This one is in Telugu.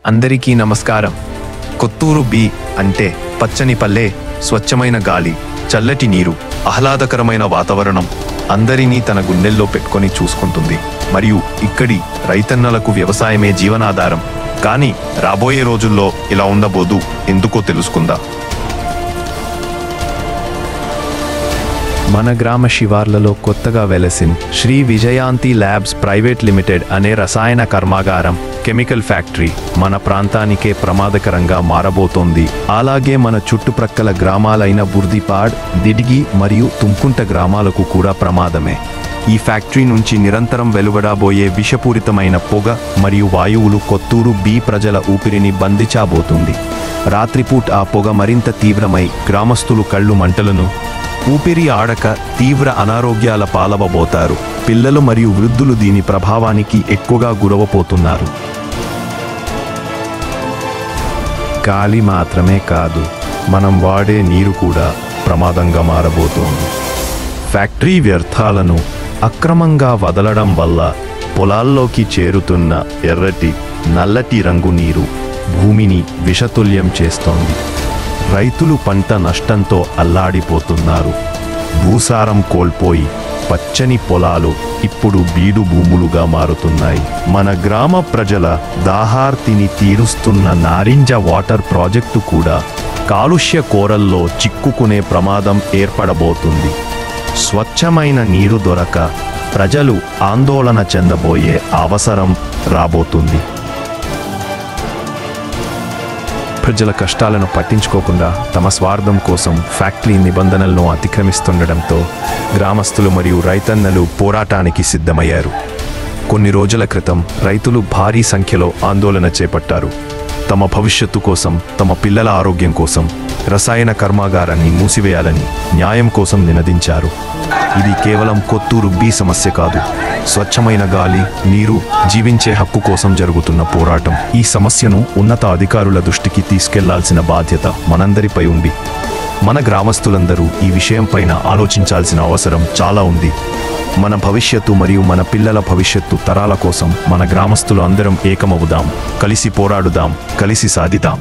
అందరికీ నమస్కారం. కొత్తూరు బి అంటే పచ్చని పల్లె, స్వచ్ఛమైన గాలి, చల్లటి నీరు, ఆహ్లాదకరమైన వాతావరణం అందరినీ తన గుండెల్లో పెట్టుకొని చూసుకుంటుంది. మరియు ఇక్కడి రైతన్నలకు వ్యవసాయమే జీవనాధారం. కానీ రాబోయే రోజుల్లో ఇలా ఉండబోదు, ఎందుకో తెలుసుకుందా? మన గ్రామ శివార్లలో కొత్తగా వెలసిన శ్రీ విజయాంతి ల్యాబ్స్ ప్రైవేట్ లిమిటెడ్ అనే రసాయన కర్మాగారం, కెమికల్ ఫ్యాక్టరీ మన ప్రాంతానికే ప్రమాదకరంగా మారబోతోంది. అలాగే మన చుట్టుప్రక్కల గ్రామాలైన బుర్దిపాడ్, దిడ్గి మరియు తుంకుంట గ్రామాలకు కూడా ప్రమాదమే. ఈ ఫ్యాక్టరీ నుంచి నిరంతరం వెలువడబోయే విషపూరితమైన పొగ మరియు వాయువులు కొత్తూరు బి ప్రజల ఊపిరిని బంధించబోతుంది. రాత్రిపూట ఆ పొగ మరింత తీవ్రమై గ్రామస్తులు కళ్ళు మంటలను, ఊపిరి ఆడక తీవ్ర అనారోగ్యాల పాలవబోతారు. పిల్లలు మరియు వృద్ధులు దీని ప్రభావానికి ఎక్కువగా గురవపోతున్నారు. గాలి మాత్రమే కాదు, మనం వాడే నీరు కూడా ప్రమాదంగా మారబోతోంది. ఫ్యాక్టరీ వ్యర్థాలను అక్రమంగా వదలడం వల్ల పొలాల్లోకి చేరుతున్న ఎర్రటి, నల్లటి రంగు నీరు భూమిని విషతుల్యం చేస్తోంది. రైతులు పంట నష్టంతో అల్లాడిపోతున్నారు. భూసారం కోల్పోయి పచ్చని పొలాలు ఇప్పుడు బీడు భూములుగా మారుతున్నాయి. మన గ్రామ ప్రజల దాహార్తిని తీరుస్తున్న నారింజ వాటర్ ప్రాజెక్టు కూడా కాలుష్య కోరల్లో చిక్కుకునే ప్రమాదం ఏర్పడబోతుంది. స్వచ్ఛమైన నీరు దొరక ప్రజలు ఆందోళన చెందబోయే అవసరం రాబోతుంది. ప్రజల కష్టాలను పట్టించుకోకుండా తమ స్వార్థం కోసం ఫ్యాక్టరీ నిబంధనలను అతిక్రమిస్తుండటంతో గ్రామస్తులు మరియు రైతన్నలు పోరాటానికి సిద్ధమయ్యారు. కొన్ని రోజుల క్రితం రైతులు భారీ సంఖ్యలో ఆందోళన చేపట్టారు. తమ భవిష్యత్తు కోసం, తమ పిల్లల ఆరోగ్యం కోసం రసాయన కర్మాగారాన్ని మూసివేయాలని న్యాయం కోసం నినదించారు. ఇది కేవలం కొత్తూరు బి సమస్య కాదు, స్వచ్ఛమైన గాలి, నీరు, జీవించే హక్కు కోసం జరుగుతున్న పోరాటం. ఈ సమస్యను ఉన్నత అధికారుల దృష్టికి తీసుకెళ్లాల్సిన బాధ్యత మనందరిపై ఉంది. మన గ్రామస్తులందరూ ఈ విషయంపైన ఆలోచించాల్సిన అవసరం చాలా ఉంది. మన భవిష్యత్తు మరియు మన పిల్లల భవిష్యత్తు తరాల కోసం మన గ్రామస్తులు అందరం ఏకమవుదాం, కలిసి పోరాడుదాం, కలిసి సాధిద్దాం.